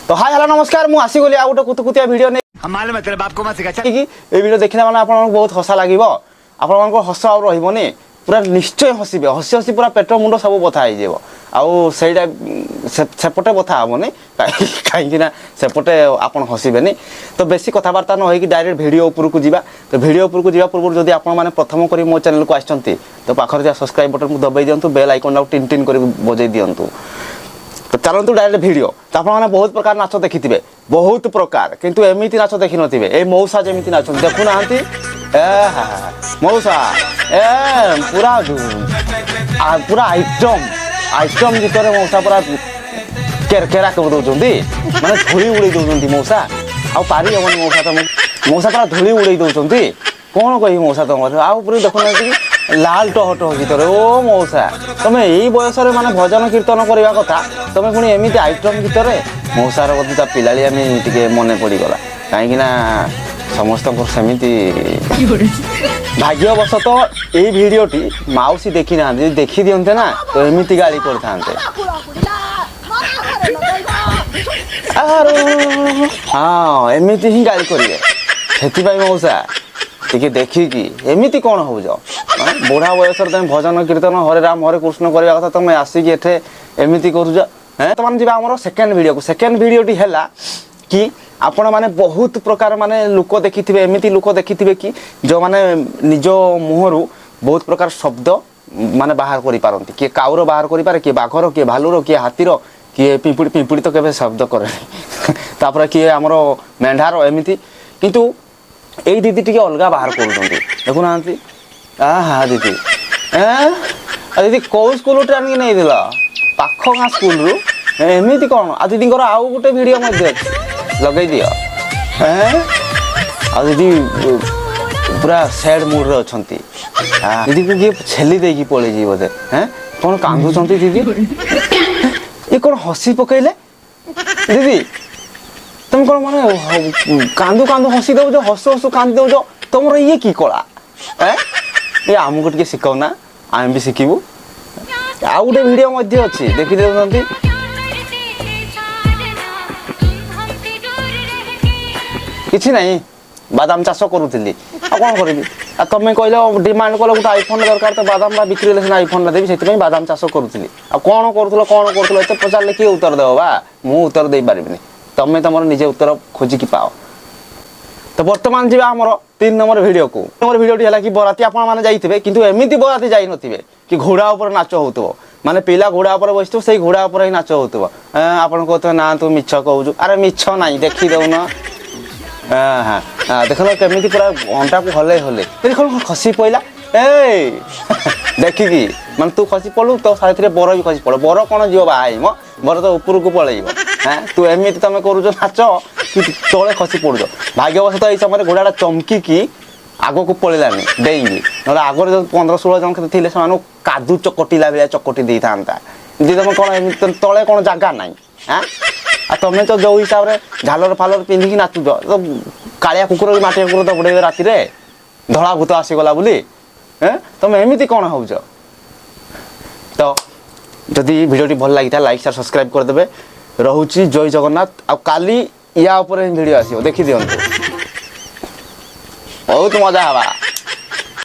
तो hi hello नमस्कार मु आसी गली आ गोटे कुतुकुतिया वीडियो नै हमारे मतलब आपको मत सिखा कि ए वीडियो देखिना माने आपन बहुत हसा लागिवो आपन मानको हस आ रहिबोनी पूरा निश्चय हसिबे हसी हसी पूरा पेट मुंड सब बथा हो जेबो आउ सेटा सेपटे बथा हबोनी काई कि ना सेपटे आपन हसिबेनी तो बेसी कथावार्ता न होई कि डायरेक्ट वीडियो ऊपर को जीवा तो वीडियो ऊपर को जीवा पूर्व जदी आपन माने प्रथम करी मो चैनल को आछंती तो पाखर जा सब्सक्राइब बटन को दबाई दियंतु बेल आइकन टिन टिन करी बजै दियंतु तो चलतु डायरेक्ट वीडियो तो आपने बहुत प्रकार नाच देखी बहुत प्रकार किंतु एमती नाच देखी नथिबे ए मौसा जेमिति नाच देखु नांती मौसा ए पूरा पूरा आइटम गीत रे मौसा पूरा केरकेरा कर दउचंदी माने धूली उड़ै दउचंदी मौसा आ पारी हमन मौसा त मौसा पूरा धूली उड़ै दउचंदी कोन कहि मौसा तमर आ पूरा देखु नांती लाल टहट गीत रे ओ मौसा तमे एई बयस रे माने भजन कीर्तन करबा कथा तमे पुणी एमिति आइटम गीत रे मौसार बदता पिलाली आमी टिके मने पड़ी गला काहे कि ना समस्त को समिति भाग्यवशत एई वीडियोटी माउसी देखि ना देखि दियंते ना तो एमिति गाली करथांते आरो हां एमिति ही गाली करिवे हेति भाई मौसा टिके देखिकी एमिति कौन हो जाओ बुढ़ा बयस तुम भजन कीर्तन हरे राम हरे कृष्ण करवा कथा तुम आसिक एठे एमिति करूज हैं तो मान आम सेकेंड वीडियो को सेकेंड वीडियोटी है कि आपण माने बहुत प्रकार माने लोक देखिथिबे एमिति लोक देखिथिबे कि जो माने निज मुहरु बहुत प्रकार शब्द माने बाहर करि पारंती के काउर बाहर करि पारे के बाघर के भालुर के हातीर के पिंपुड़ी पिंपुड़ी तो केबे शब्द करे तापर के हमरो मेंढार एमिति किंतु एई दीदी टिके अलगा बाहर करूछंती देखु नांती आहा दीदी दीदी कौ स्कूल ट्रेनिंग नहीं दिला पाख गाँ स्कूल रु एमिति कौन आ दीदी आउ गोटे वीडियो मध्य लगे दियो आ दीदी पूरा सैड मूड रे अछंती दीदी को किए छेली देकी पळे जी बोधे हैं कौन कांदुछंती दीदी ये कौन हसी पकेले दीदी तुम कौन माने कांदू कांदू हसी दो जो हसु हसु कांदी दो जो तुमर ये की कला ये आमको टिके शिखाओ ना आम भी शिखिबू आ गोटे वीडियो मध्य अच्छी देखी देउनती किछि नहीं बादाम चाष करूଥିଲି आ कोन करबी आ तमे कहले डिमांड कलो गोटे आईफोन दरकार तो बादाम बा बिक्री लेसन आईफोन देबी सेति पई बादाम चाष करूଥିଲି आ कोन करथुलो एते पचारले की उत्तर देबो बा मु उत्तर देई पारिबिनी तमे तमर निजे उत्तर खोजी की पाओ तो वर्तमान जी आमर 3 नंबर वीडियो को नंबर वीडियोटी है कि बराती आपण माने जाइथिबे किंतु एमिति बराती जाई नथिबे कि घोड़ा ऊपर नाच होतबो माने पिला घोड़ा ऊपर बसतो सेई घोड़ा ऊपर ही नाच होतबो आपण कहतो ना तू मिछ कहउजु अरे मिछ नाही देखि देउ न हां हां देखलो केमिति पूरा घंटा को हले हले देखलो खसी पइला ए देखि की माने तू खसी पड़ू तो साथरे बर भी खसी पड़ बर कोन जियो भाई म बर तो ऊपर को पळेइबो हैं तू एमिति तमे करूजो नाच कि तोले खसी पड़ुजो भाग्यवश तो एई समय घोड़ाटा चमकी की आगो को पळेलानी डेंगी नला आगो जो 15-16 जन के थिले समान कादू चकटिला बेला चकटि देई थांता जे तमे कोन एमिति तोले कोन जागा नाही हैं आ तमे तो जो हिसाब रे झालर फालर पिंधी की नाचुजो तो कालिया कुकुर माटी कुकुर तो बुडे राती रे धळा भूत आसी गला बुली हैं तमे एमिति कोन होउजो तो जदि वीडियोटी भल लागिता लाइक शेयर सब्सक्राइब कर देबे रहुची जय जगन्नाथ आ काली या ऊपर वीडियो आसीओ देखि दियंतु बहुत मजा हवा।